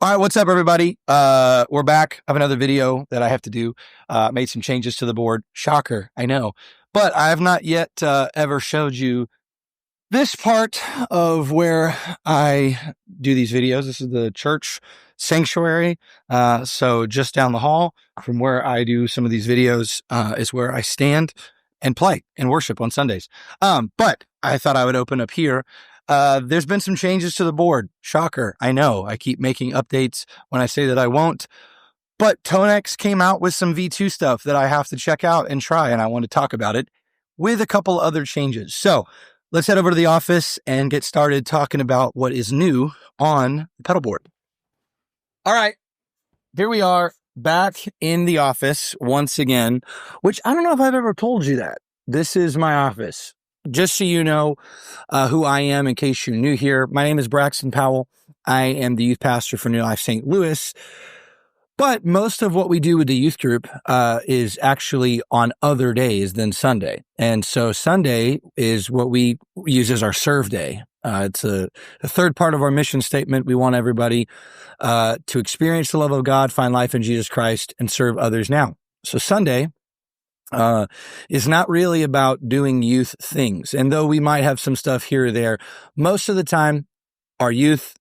All right, what's up, everybody? We're back. I have another video that I have to do. Made some changes to the board. Shocker, I know. But I have not yet ever showed you this part of where I do these videos. This is the church sanctuary. So just down the hall from where I do some of these videos is where I stand and play and worship on Sundays. But I thought I would open up here. There's been some changes to the board. Shocker. I know I keep making updates when I say that I won't, but TONEX came out with some V2 stuff that I have to check out and try. And I want to talk about it with a couple other changes. So let's head over to the office and get started talking about what is new on the Pedalboard. All right, here we are back in the office once again, which I don't know if I've ever told you that. This is my office. Just so you know who I am, in case you're new here, my name is Braxton Powell. I am the youth pastor for New Life St. Louis. But most of what we do with the youth group is actually on other days than Sunday. And so Sunday is what we use as our serve day. It's a third part of our mission statement. We want everybody to experience the love of God, find life in Jesus Christ, and serve others now. So Sunday is not really about doing youth things. And though we might have some stuff here or there, most of the time, our youth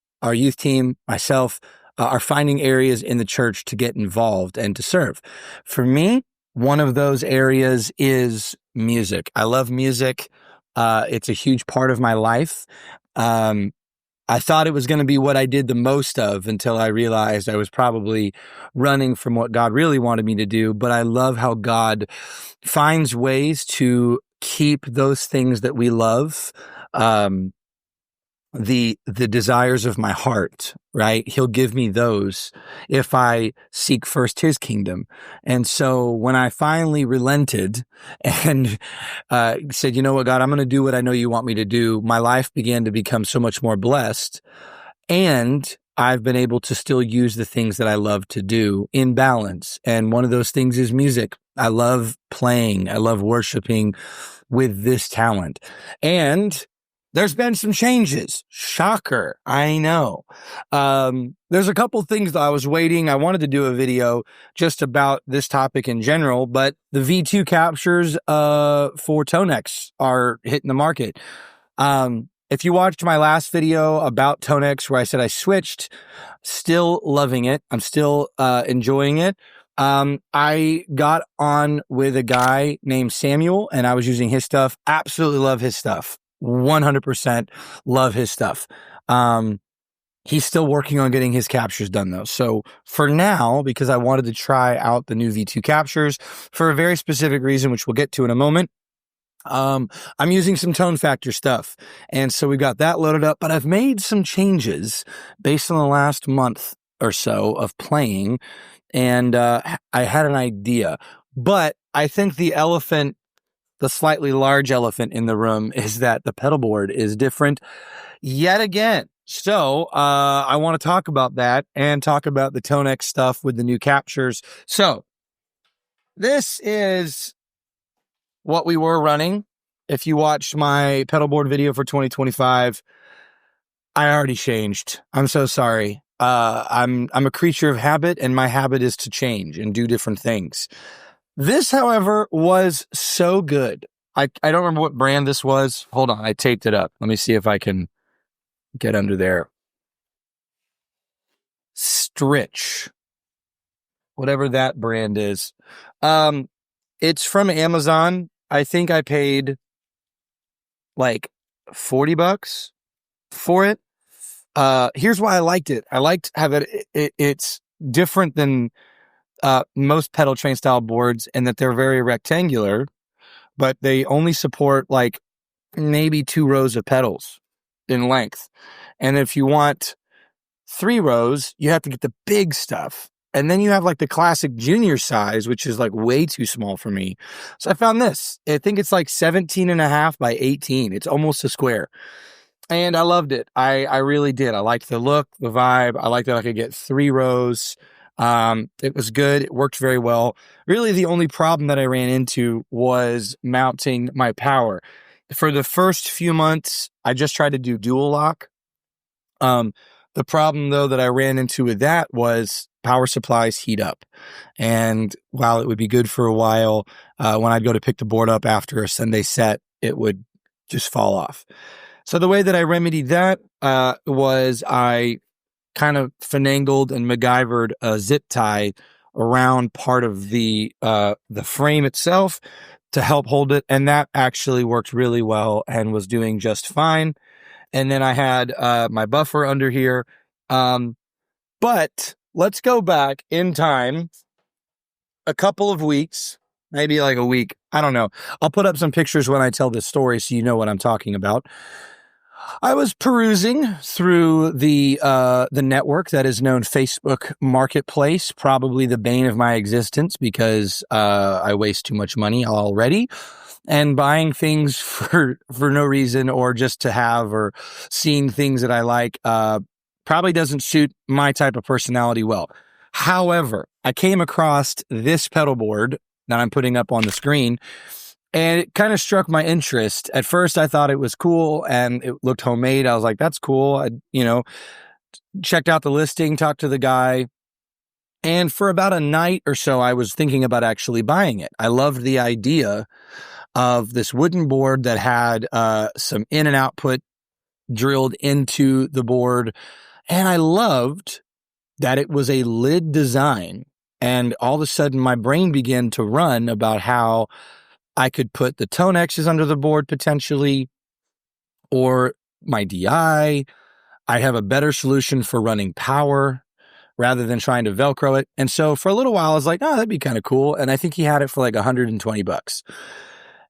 team, myself, are finding areas in the church to get involved and to serve. For me, one of those areas is music. I love music. It's a huge part of my life. I thought it was going to be what I did the most of until I realized I was probably running from what God really wanted me to do. But I love how God finds ways to keep those things that we love, the desires of my heart, right? He'll give me those if I seek first his kingdom. And so when I finally relented and said, you know what, God, I'm going to do what I know you want me to do, my life began to become so much more blessed. And I've been able to still use the things that I love to do in balance. And one of those things is music. I love playing. I love worshiping with this talent. And there's been some changes. Shocker. I know. There's a couple things that I was waiting. I wanted to do a video just about this topic in general, but the V2 captures for TONEX are hitting the market. If you watched my last video about TONEX where I said I switched, still loving it. I'm still enjoying it. I got on with a guy named Samuel and I was using his stuff. Absolutely love his stuff. 100% love his stuff. He's still working on getting his captures done though. So for now, because I wanted to try out the new V2 captures for a very specific reason, which we'll get to in a moment, I'm using some tone factor stuff. And so we got that loaded up, but I've made some changes based on the last month or so of playing. And I had an idea, but I think the slightly large elephant in the room is that the pedalboard is different yet again. So I want to talk about that and talk about the TONEX stuff with the new captures. So this is what we were running. If you watched my pedalboard video for 2025, I already changed. I'm so sorry. I'm a creature of habit, and my habit is to change and do different things. This, however, was so good. I don't remember what brand this was. Hold on, I taped it up. Let me see if I can get under there. Stritch. Whatever that brand is. It's from Amazon. I think I paid like $40 for it. Here's why I liked it. I liked how that it's different than most pedal train style boards, and that they're very rectangular, but they only support like maybe 2 rows of pedals in length. And if you want 3 rows, you have to get the big stuff. And then you have like the classic junior size, which is like way too small for me. So I found this. I think it's like 17.5 by 18. It's almost a square. And I loved it. I really did. I liked the look, the vibe. I liked that I could get 3 rows. It was good. It worked very well. Really, the only problem that I ran into was mounting my power. For the first few months, I just tried to do dual lock. The problem, though, that I ran into with that was power supplies heat up. And while it would be good for a while, when I'd go to pick the board up after a Sunday set, it would just fall off. So the way that I remedied that was I kind of finagled and MacGyvered a zip tie around part of the frame itself to help hold it. And that actually worked really well and was doing just fine. And then I had my buffer under here. But let's go back in time a couple of weeks, maybe like a week. I don't know. I'll put up some pictures when I tell this story so you know what I'm talking about. I was perusing through the network that is known Facebook Marketplace, probably the bane of my existence because I waste too much money already. And buying things for no reason or just to have or seeing things that I like probably doesn't suit my type of personality well. However, I came across this pedal board that I'm putting up on the screen, and it kind of struck my interest. At first, I thought it was cool and it looked homemade. I was like, that's cool. I, checked out the listing, talked to the guy. And for about a night or so, I was thinking about actually buying it. I loved the idea of this wooden board that had some in and output drilled into the board. And I loved that it was a lid design. And all of a sudden, my brain began to run about how I could put the TONEXs under the board potentially, or my DI. I have a better solution for running power rather than trying to Velcro it. And so for a little while, I was like, oh, that'd be kind of cool. And I think he had it for like $120.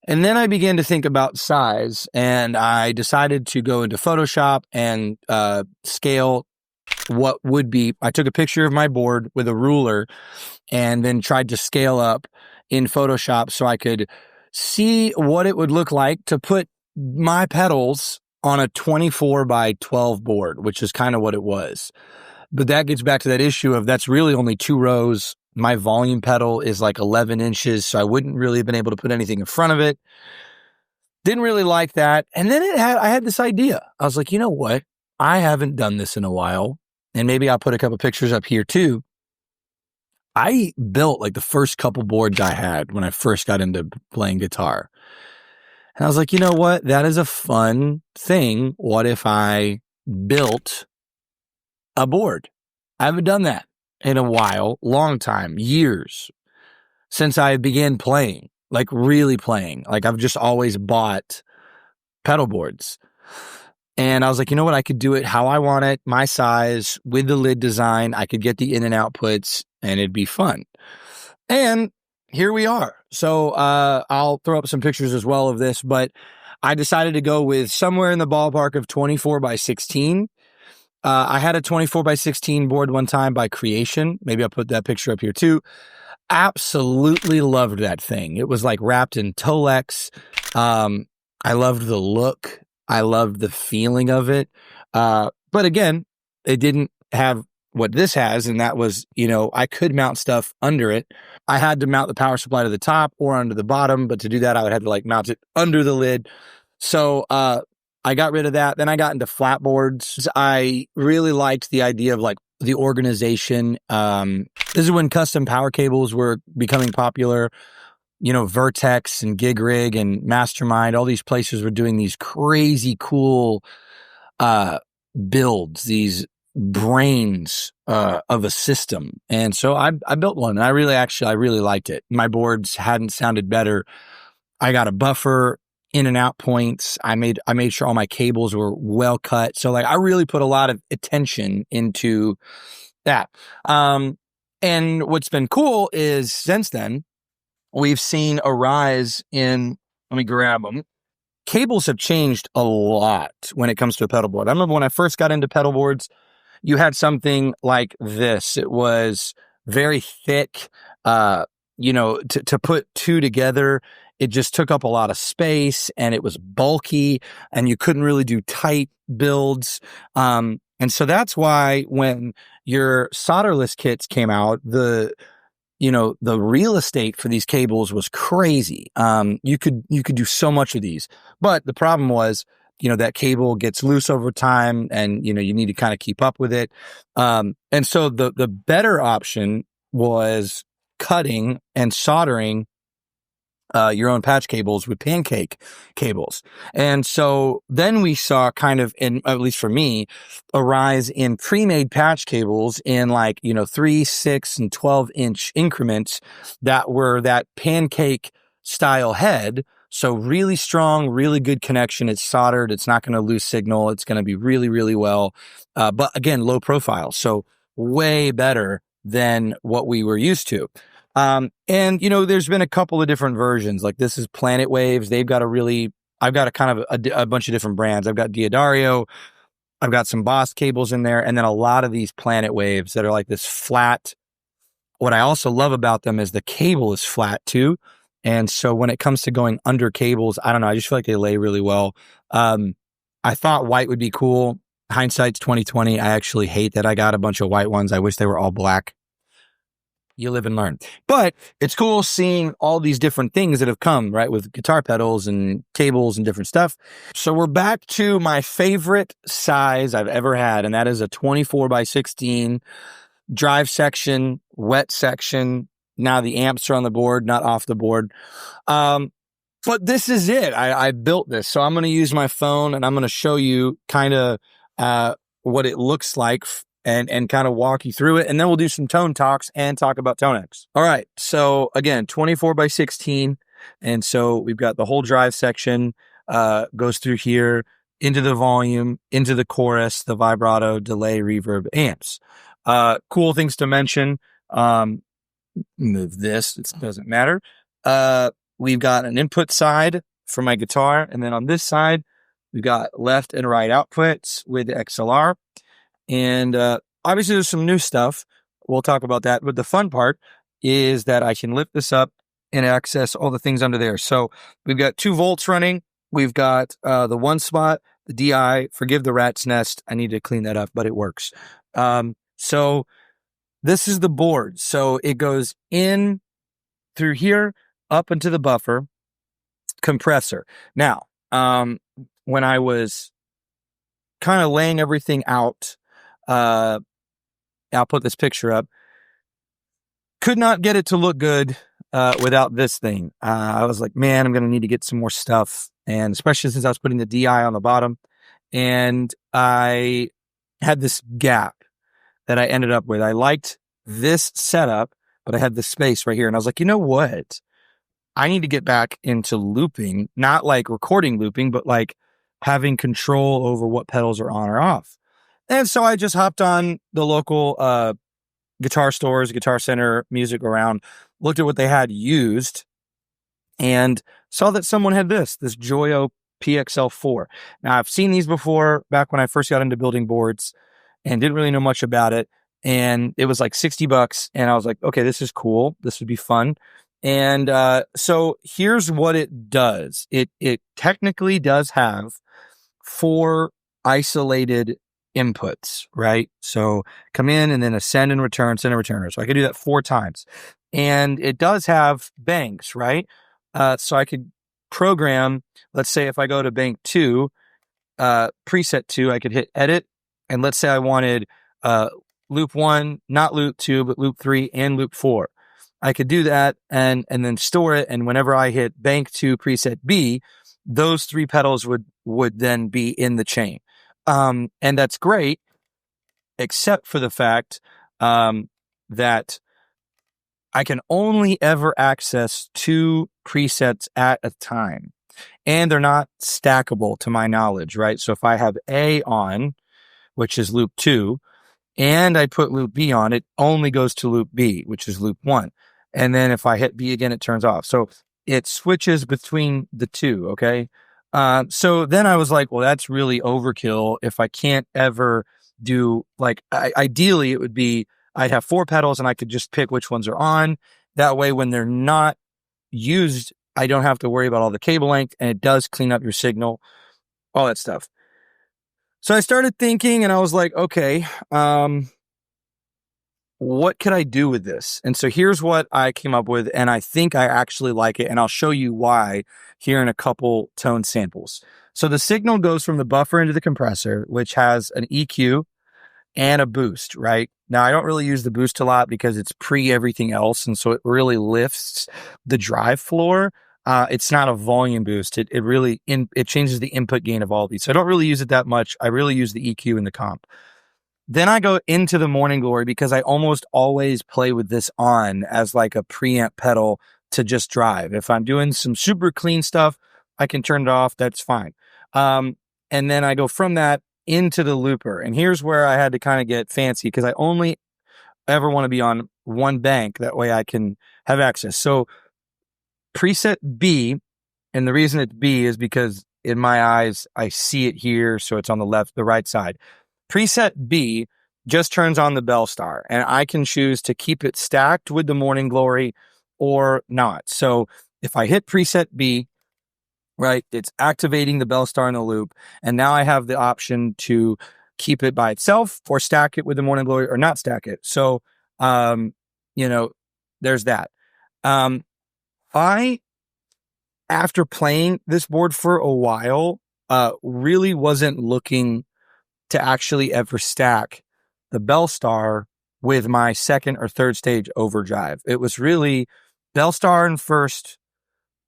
And then I began to think about size, and I decided to go into Photoshop and scale what would be. I took a picture of my board with a ruler and then tried to scale up in Photoshop so I could see what it would look like to put my pedals on a 24 by 12 board, which is kind of what it was. But that gets back to that issue of that's really only 2 rows. My volume pedal is like 11 inches, so I wouldn't really have been able to put anything in front of it. Didn't really like that. And then I had this idea. I was like, you know what? I haven't done this in a while. And maybe I'll put a couple pictures up here too. I built like the first couple boards I had when I first got into playing guitar. And I was like, you know what? That is a fun thing. What if I built a board? I haven't done that in a while, long time, years since I began playing, like really playing. Like I've just always bought pedal boards. And I was like, you know what? I could do it how I want it, my size, with the lid design. I could get the in and outputs and it'd be fun. And here we are. So I'll throw up some pictures as well of this, but I decided to go with somewhere in the ballpark of 24 by 16. I had a 24 by 16 board one time by Creation. Maybe I'll put that picture up here too. Absolutely loved that thing. It was like wrapped in Tolex. I loved the look. I loved the feeling of it. But again, it didn't have what this has. And that was, I could mount stuff under it. I had to mount the power supply to the top or under the bottom. But to do that, I would have to like mount it under the lid. So, I got rid of that. Then I got into flat boards. I really liked the idea of like the organization. This is when custom power cables were becoming popular. Vertex and Gig Rig and Mastermind, all these places were doing these crazy cool builds, these brains of a system. And so I built one, and I really liked it. My boards hadn't sounded better. I got a buffer, in and out points. I made sure all my cables were well cut. So like I really put a lot of attention into that. And what's been cool is since then, we've seen a rise in, let me grab them. Cables have changed a lot when it comes to a pedal board. I remember when I first got into pedal boards, you had something like this. It was very thick. To put two together, it just took up a lot of space and it was bulky and you couldn't really do tight builds. And so that's why when your solderless kits came out, the real estate for these cables was crazy. You could do so much of these, but the problem was that cable gets loose over time and, you need to kind of keep up with it. And so the better option was cutting and soldering your own patch cables with pancake cables. And so then we saw kind of, at least for me, a rise in pre-made patch cables in 3, 6, and 12-inch increments that were that pancake style head. So really strong, really good connection. It's soldered. It's not going to lose signal. It's going to be really, really well. But again, low profile. So way better than what we were used to. And there's been a couple of different versions. Like this is Planet Waves. I've got a kind of a bunch of different brands. I've got Diodario. I've got some Boss cables in there. And then a lot of these Planet Waves that are like this flat. What I also love about them is the cable is flat too. And so when it comes to going under cables, I don't know. I just feel like they lay really well. I thought white would be cool. Hindsight's 2020. I actually hate that I got a bunch of white ones. I wish they were all black. You live and learn. But it's cool seeing all these different things that have come, right, with guitar pedals and cables and different stuff. So we're back to my favorite size I've ever had, and that is a 24x16 drive section, wet section. Now the amps are on the board, not off the board. But this is it. I built this. So I'm going to use my phone, and I'm going to show you kind of what it looks like and kind of walk you through it. And then we'll do some tone talks and talk about TONEX. All right. So again, 24x16. And so we've got the whole drive section, goes through here into the volume, into the chorus, the vibrato, delay, reverb, amps. Cool things to mention. Move this. It doesn't matter. We've got an input side for my guitar. And then on this side, we've got left and right outputs with the XLR. And obviously there's some new stuff. We'll talk about that. But the fun part is that I can lift this up and access all the things under there. So we've got 2 volts running. We've got the one spot, the DI, forgive the rat's nest. I need to clean that up, but it works. So this is the board. So it goes in through here, up into the buffer, compressor. Now, when I was kind of laying everything out, I'll put this picture up. Could not get it to look good without this thing. I was like, man, I'm going to need to get some more stuff. And especially since I was putting the DI on the bottom. And I had this gap that I ended up with. I liked this setup, but I had this space right here. And I was like, you know what? I need to get back into looping, not like recording looping, but like having control over what pedals are on or off. And so I just hopped on the local guitar stores, Guitar Center, Music Around, looked at what they had used, and saw that someone had this Joyo PXL4. Now, I've seen these before back when I first got into building boards and didn't really know much about it. And it was like $60. And I was like, okay, this is cool. This would be fun. And so here's what it does. It technically does have 4 isolated inputs, right? So come in and then a send and return, send and returner. So I could do that 4 times. And it does have banks, right? So I could program, let's say if I go to bank 2, preset 2, I could hit edit. And let's say I wanted loop 1, not loop 2, but loop 3 and loop 4. I could do that and then store it. And whenever I hit bank 2 preset B, those 3 pedals would then be in the chain. And that's great, except for the fact that I can only ever access 2 presets at a time. And they're not stackable to my knowledge, right? So if I have A on, which is loop 2, and I put loop B on, it only goes to loop B, which is loop 1. And then if I hit B again, it turns off. So it switches between the 2, okay? So then I was like, well, that's really overkill if I can't ever do, like, ideally it would be, I'd have 4 pedals and I could just pick which ones are on. That way, when they're not used, I don't have to worry about all the cable length, and it does clean up your signal, all that stuff. So I started thinking and I was like, okay, what could I do with this? And so here's what I came up with, and I think I actually like it, and I'll show you why here in a couple tone samples. So the signal goes from the buffer into the compressor, which has an EQ and a boost, right? Now, I don't really use the boost a lot because it's pre everything else, and so it really lifts the drive floor. It's not a volume boost. It really it changes the input gain of all of these. So I don't really use it that much. I really use the EQ and the comp. Then I go into the Morning Glory because I almost always play with this on as like a preamp pedal to just drive. If I'm doing some super clean stuff, I can turn it off. That's fine. And then I go from that into the looper. And here's where I had to kind of get fancy because I only ever want to be on one bank. That way I can have access. So preset B, and the reason it's B is because in my eyes, I see it here. So it's on the right side. Preset B just turns on the bell star, and I can choose to keep it stacked with the Morning Glory or not. So if I hit preset B, right, it's activating the bell star in the loop, and now I have the option to keep it by itself or stack it with the Morning Glory or not stack it. So, there's that. After playing this board for a while, really wasn't looking to actually ever stack the bell star with my second or third stage overdrive. It was really bell star and first,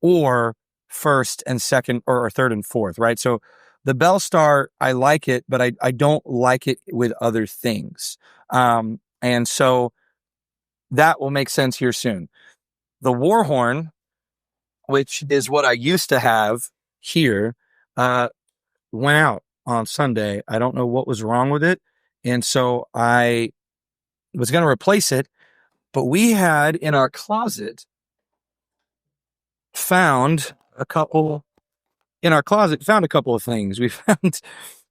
or first and second, or third and fourth, right? So the bell star, I like it, but I don't like it with other things. And so that will make sense here soon. The war horn, which is what I used to have here, went out on Sunday. I don't know what was wrong with it. And so I was going to replace it, but we had in our closet found a couple of things. We found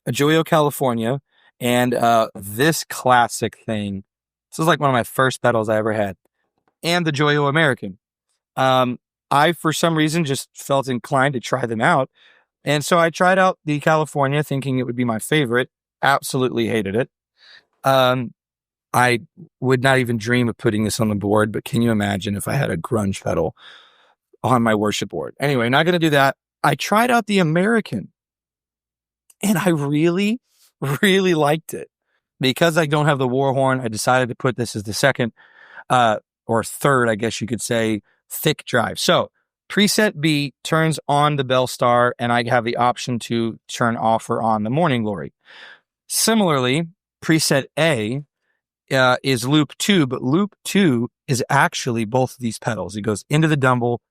a Joyo California and this classic thing. This is like one of my first pedals I ever had, and the Joyo American. I, for some reason, just felt inclined to try them out. And so I tried out the California thinking it would be my favorite. Absolutely hated it. I would not even dream of putting this on the board, but can you imagine if I had a grunge pedal on my worship board? Anyway, not going to do that. I tried out the American, and I really, really liked it. Because I don't have the war horn, I decided to put this as the second, or third, I guess you could say, thick drive. So preset B turns on the bell star, and I have the option to turn off or on the Morning Glory. Similarly, preset A is loop 2, but loop 2 is actually both of these pedals. It goes into the Dumble,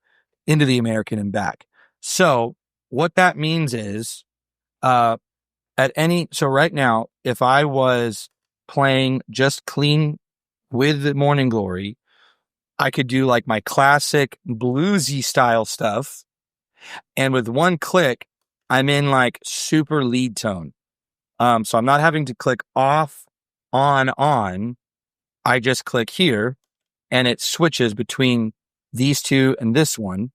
into the American, and back. So what that means is, so right now, if I was playing just clean with the Morning Glory, I could do like my classic bluesy style stuff. And with one click, I'm in like super lead tone. So I'm not having to click off, on. I just click here and it switches between these two and this one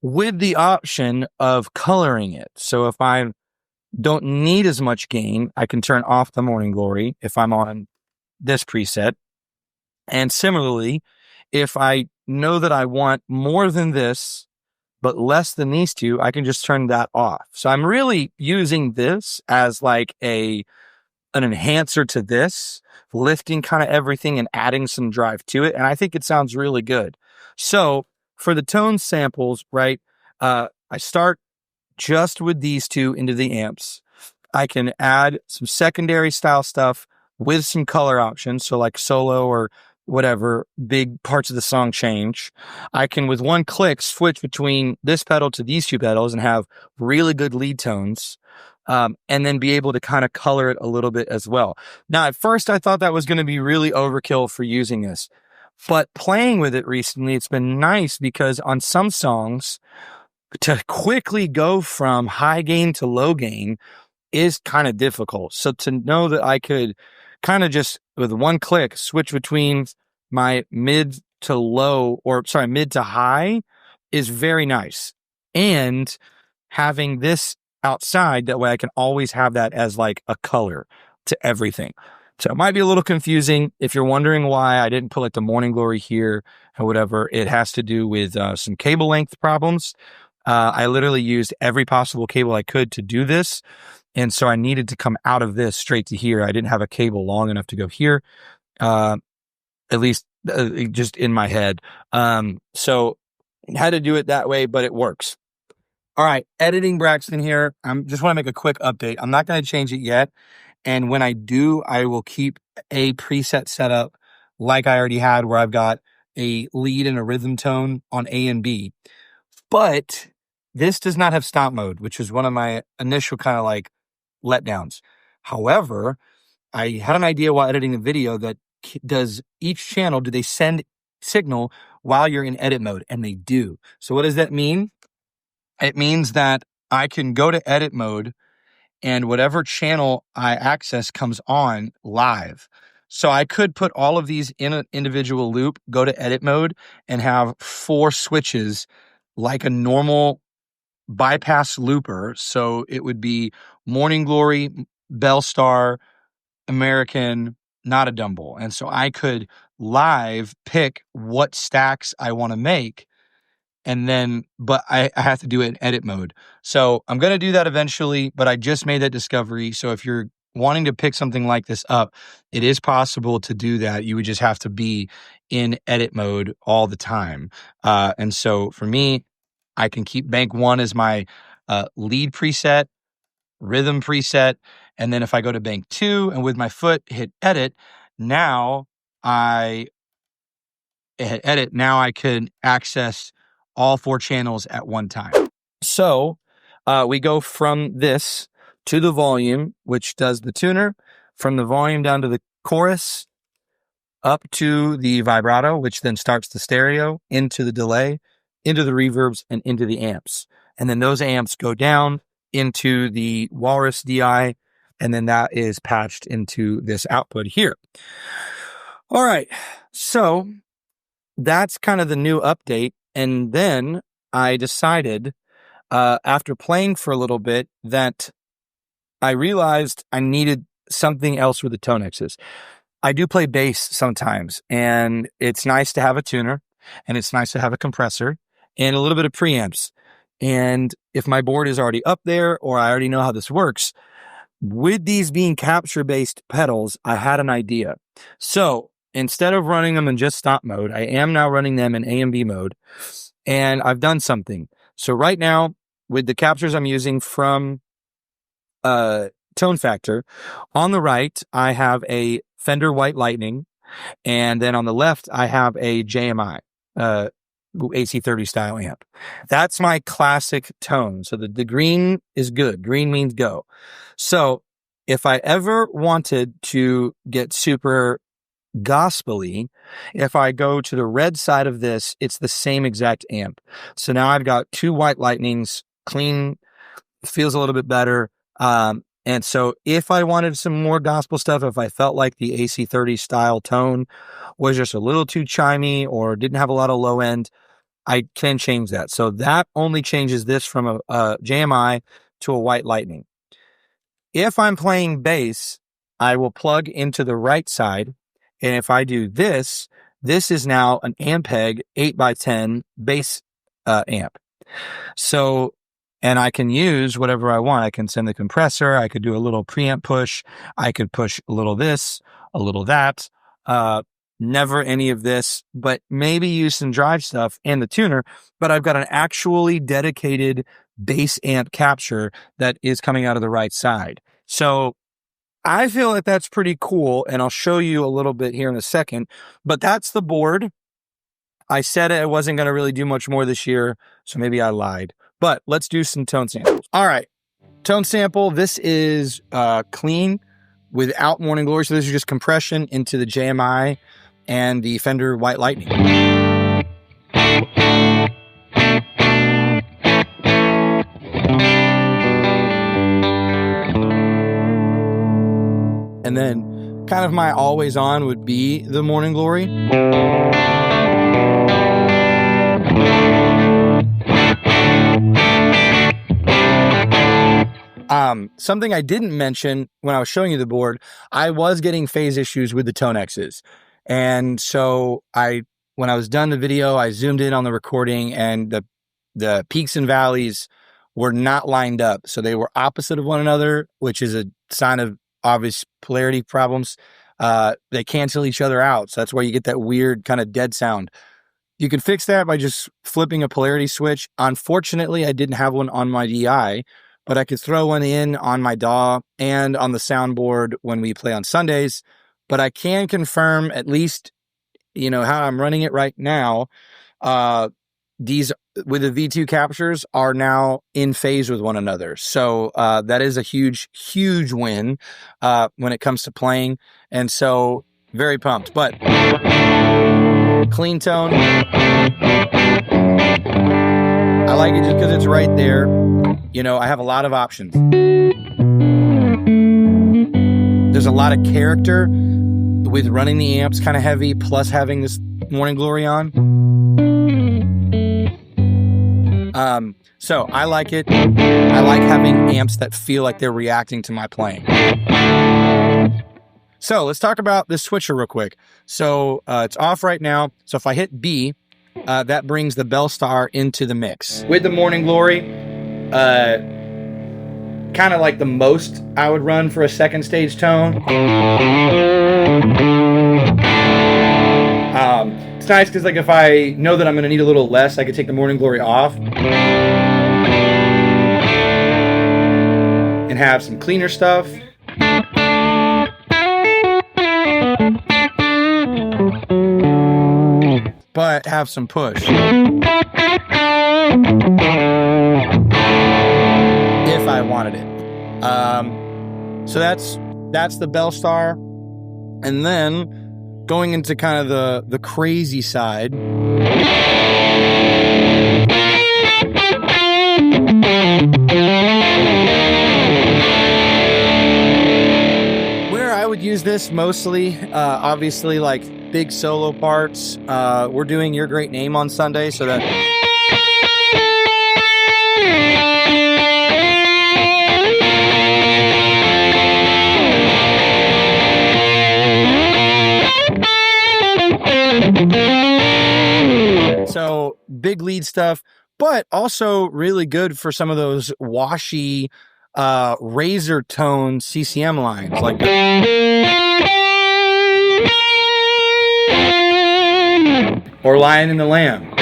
with the option of coloring it. So if I don't need as much gain, I can turn off the Morning Glory if I'm on this preset. And similarly, if I know that I want more than this, but less than these two, I can just turn that off. So I'm really using this as like an enhancer to this, lifting kind of everything and adding some drive to it. And I think it sounds really good. So for the tone samples, right, I start just with these two into the amps. I can add some secondary style stuff with some color options. So like solo or whatever, big parts of the song change. I can, with one click, switch between this pedal to these two pedals and have really good lead tones. And then be able to kind of color it a little bit as well. Now, at first, I thought that was going to be really overkill for using this. But playing with it recently, it's been nice because on some songs, to quickly go from high gain to low gain is kind of difficult. So to know that I could kind of just with one click switch between my mid to high is very nice. And having this outside, that way I can always have that as like a color to everything. So it might be a little confusing. If you're wondering why I didn't put like the Morning Glory here or whatever, it has to do with some cable length problems. I literally used every possible cable I could to do this. And so I needed to come out of this straight to here. I didn't have a cable long enough to go here, at least just in my head. So I had to do it that way, but it works. All right, editing Braxton here. I just want to make a quick update. I'm not going to change it yet. And when I do, I will keep a preset set up like I already had, where I've got a lead and a rhythm tone on A and B. But this does not have stop mode, which was one of my initial kind of like letdowns. However, I had an idea while editing the video that does each channel, do they send signal while you're in edit mode? And they do. So what does that mean? It means that I can go to edit mode and whatever channel I access comes on live. So I could put all of these in an individual loop, go to edit mode, and have 4 switches like a normal bypass looper. So it would be Morning Glory, Bellstar, American, not a Dumble. And so I could live pick what stacks I want to make. And then, but I have to do it in edit mode. So I'm going to do that eventually, but I just made that discovery. So if you're wanting to pick something like this up, it is possible to do that. You would just have to be in edit mode all the time. And so for me, I can keep bank 1 as my lead preset, rhythm preset. And then if I go to bank 2 and with my foot hit edit, now I can access all 4 channels at one time. So we go from this to the volume, which does the tuner, from the volume down to the chorus, up to the vibrato, which then starts the stereo, into the delay, into the reverbs, and into the amps. And then those amps go down into the Walrus DI, and then that is patched into this output here. All right, so that's kind of the new update. And then I decided, after playing for a little bit, that I realized I needed something else with the TONEXs. I do play bass sometimes, and it's nice to have a tuner, and it's nice to have a compressor, and a little bit of preamps. And if my board is already up there, or I already know how this works, with these being capture-based pedals, I had an idea. So instead of running them in just stop mode, I am now running them in A and B mode, and I've done something. So right now, with the captures I'm using from Tone Factor, on the right, I have a Fender White Lightning, and then on the left, I have a JMI, AC30 style amp. That's my classic tone. So the green is good. Green means go. So if I ever wanted to get super gospel-y, if I go to the red side of this, it's the same exact amp. So now I've got 2 White Lightnings, clean, feels a little bit better. And so if I wanted some more gospel stuff, if I felt like the AC30 style tone was just a little too chimey or didn't have a lot of low end, I can change that. So that only changes this from a JMI to a White Lightning. If I'm playing bass, I will plug into the right side. And if I do this, this is now an Ampeg 8x10 bass amp. So, and I can use whatever I want. I can send the compressor. I could do a little preamp push. I could push a little this, a little that. Never any of this, but maybe use some drive stuff and the tuner. But I've got an actually dedicated bass amp capture that is coming out of the right side. So I feel like that's pretty cool, and I'll show you a little bit here in a second. But that's the board. I said I wasn't going to really do much more this year, so maybe I lied. But let's do some tone samples. All right, tone sample. This is clean without Morning Glory. So this is just compression into the JMI and the Fender White Lightning. And then kind of my always on would be the Morning Glory. Something I didn't mention when I was showing you the board, I was getting phase issues with the TONEXs. And so when I was done the video, I zoomed in on the recording, and the peaks and valleys were not lined up. So they were opposite of one another, which is a sign of obvious polarity problems. They cancel each other out. So that's why you get that weird kind of dead sound. You can fix that by just flipping a polarity switch. Unfortunately, I didn't have one on my DI, but I could throw one in on my DAW and on the soundboard when we play on Sundays. But I can confirm, at least, how I'm running it right now. These with the V2 captures are now in phase with one another. So that is a huge, huge win when it comes to playing. And so very pumped. But clean tone, I like it just because it's right there. I have a lot of options. There's a lot of character with running the amps kind of heavy, plus having this Morning Glory on. So I like it. I like having amps that feel like they're reacting to my playing. So let's talk about this switcher real quick. So it's off right now. So if I hit B, that brings the Bell Star into the mix. With the Morning Glory, kind of like the most I would run for a second stage tone. It's nice because if I know that I'm going to need a little less, I could take the Morning Glory off and have some cleaner stuff. But have some push if I wanted it. So that's the Bell Star. And then going into kind of the crazy side, where I would use this mostly, obviously, like big solo parts. We're doing Your Great Name on Sunday, so that so big lead stuff, but also really good for some of those washy razor tone CCM lines, like or Lion and the Lamb.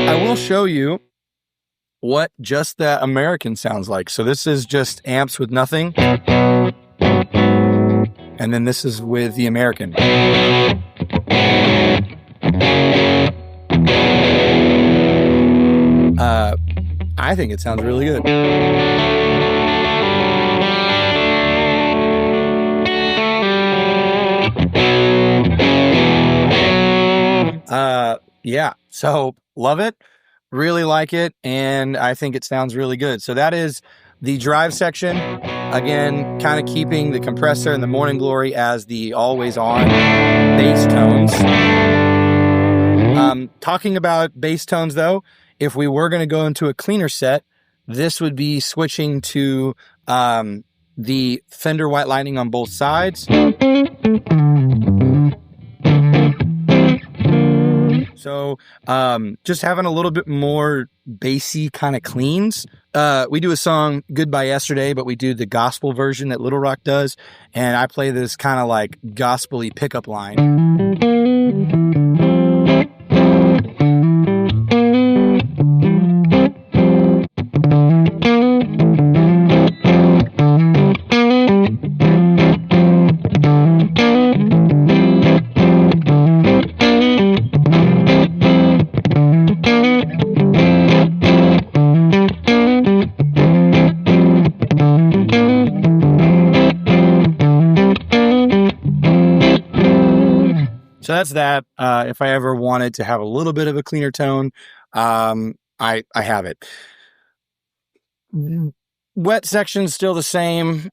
I will show you what just that American sounds like. So this is just amps with nothing. And then this is with the American. I think it sounds really good. Yeah, so love it, really like it, and I think it sounds really good. So that is the drive section. Again, kind of keeping the compressor and the Morning Glory as the always on bass tones. Talking about bass tones though, if we were going to go into a cleaner set, this would be switching to the Fender White Lightning on both sides. So just having a little bit more bassy kind of cleans. We do a song Goodbye Yesterday, but we do the gospel version that Little Rock does, and I play this kind of like gospel-y pickup line. So that's that. If I ever wanted to have a little bit of a cleaner tone, I have it. Wet section's still the same.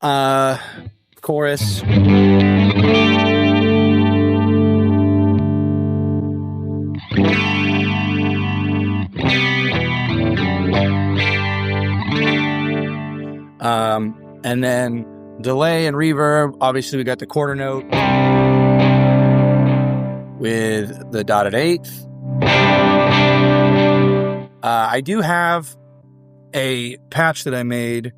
Chorus. And then delay and reverb, obviously we got the quarter note with the dotted eighth. I do have a patch that I made if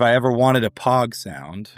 I ever wanted a pog sound.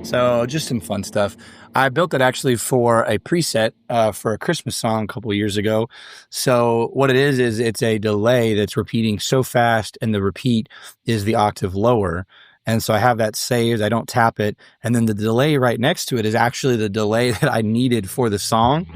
So just some fun stuff. I built it actually for a preset for a Christmas song a couple of years ago. So what it is it's a delay that's repeating so fast, and the repeat is the octave lower. And so I have that saved. I don't tap it. And then the delay right next to it is actually the delay that I needed for the song.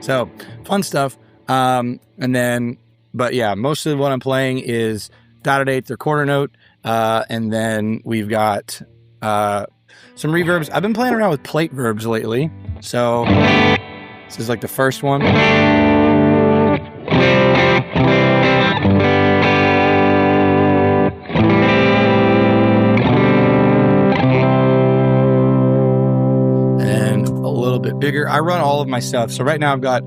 So fun stuff. And then, but yeah, most of what I'm playing is dotted eighth or quarter note. And then we've got some reverbs. I've been playing around with plate verbs lately. So this is like the first one. And a little bit bigger. I run all of my stuff. So right now I've got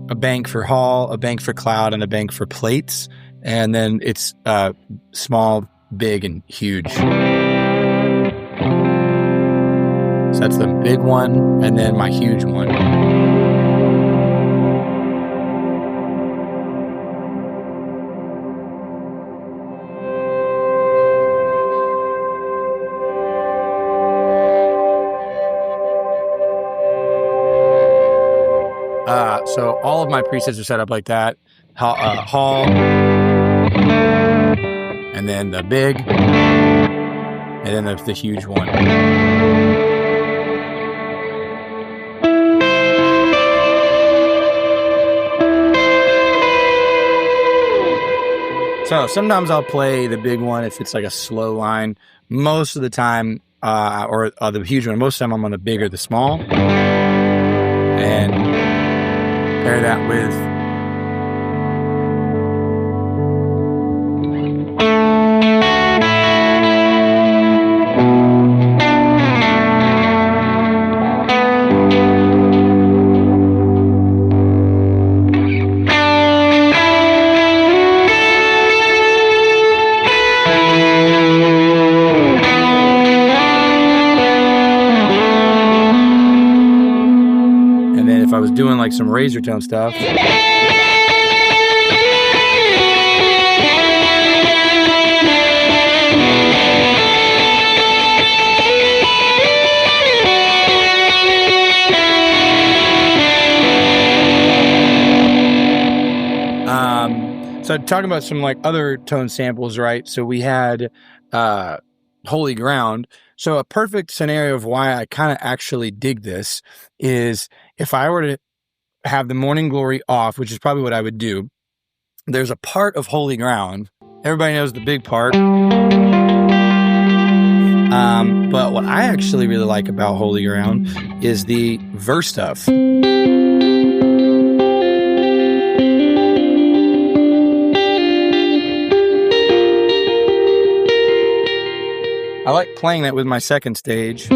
a bank for hall, a bank for cloud, and a bank for plates. And then it's small, big, and huge. So that's the big one, and then my huge one. So all of my presets are set up like that. Hall, and then the big, and then the huge one. So sometimes I'll play the big one if it's like a slow line. Most of the time, or the huge one, most of the time I'm on the big or the small. And pair that with if I was doing like some razor tone stuff. So talking about some like other tone samples, right? So we had Holy Ground. So a perfect scenario of why I kind of actually dig this is if I were to have the Morning Glory off, which is probably what I would do, there's a part of Holy Ground. Everybody knows the big part. But what I actually really like about Holy Ground is the verse stuff. I like playing that with my second stage.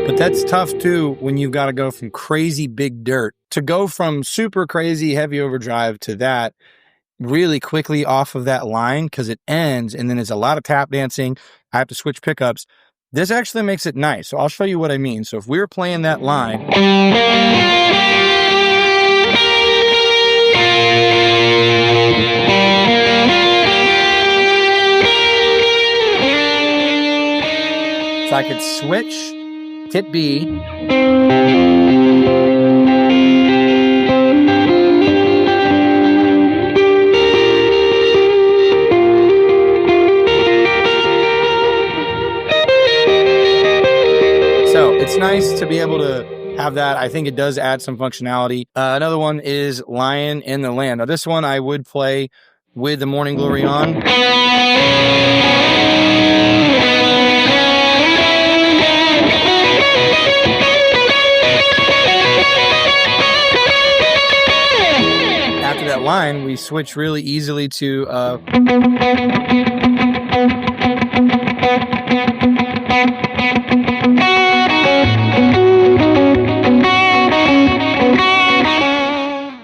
But that's tough too when you've got to go from crazy big dirt to go from super crazy heavy overdrive to that really quickly off of that line, because it ends and then it's a lot of tap dancing. I have to switch pickups. This actually makes it nice. So I'll show you what I mean. So if we were playing that line, so I could switch, hit B, have that. I think it does add some functionality. Another one is Lion in the Land. Now this one I would play with the Morning Glory on. After that line, we switch really easily to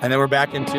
and then we're back into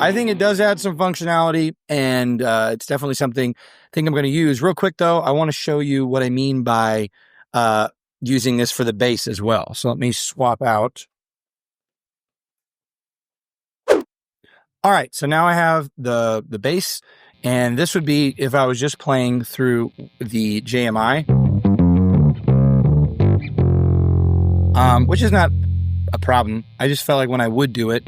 I think it does add some functionality, and it's definitely something I think I'm going to use. Real quick, though, I want to show you what I mean by using this for the bass as well. So let me swap out. All right, so now I have the bass, and this would be if I was just playing through the JMI, which is not a problem. I just felt like when I would do it,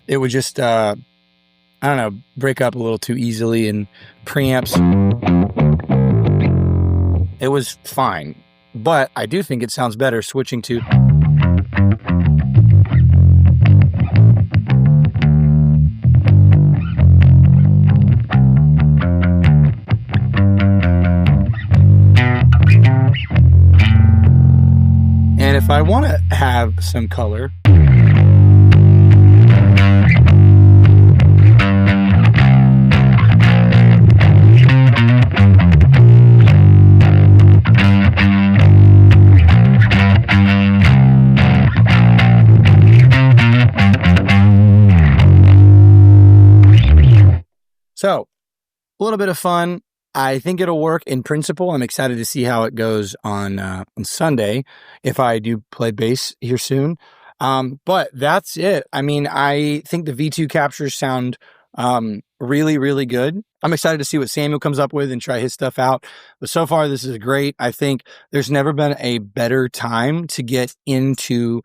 it would just, I don't know, break up a little too easily, and preamps, it was fine. But I do think it sounds better switching to. And if I want to have some color, so a little bit of fun. I think it'll work in principle. I'm excited to see how it goes on Sunday if I do play bass here soon. But that's it. I mean, I think the V2 captures sound really, really good. I'm excited to see what Samuel comes up with and try his stuff out. But so far, this is great. I think there's never been a better time to get into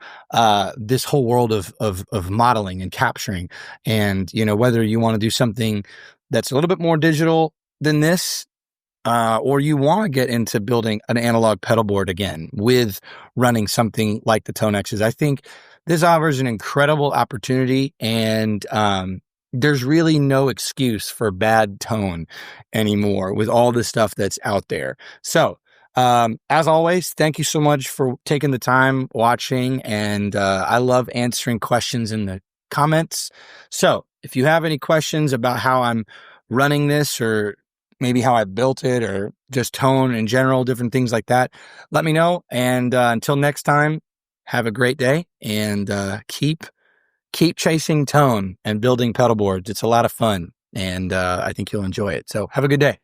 this whole world of modeling and capturing. And, you know, whether you want to do something that's a little bit more digital than this, or you want to get into building an analog pedal board again with running something like the TONEXs, I think this offers an incredible opportunity, and there's really no excuse for bad tone anymore with all the stuff that's out there. So, as always, thank you so much for taking the time watching, and I love answering questions in the comments. So if you have any questions about how I'm running this, or maybe how I built it, or just tone in general, different things like that, let me know. And until next time, have a great day, and keep chasing tone and building pedal boards. It's a lot of fun, and I think you'll enjoy it. So have a good day.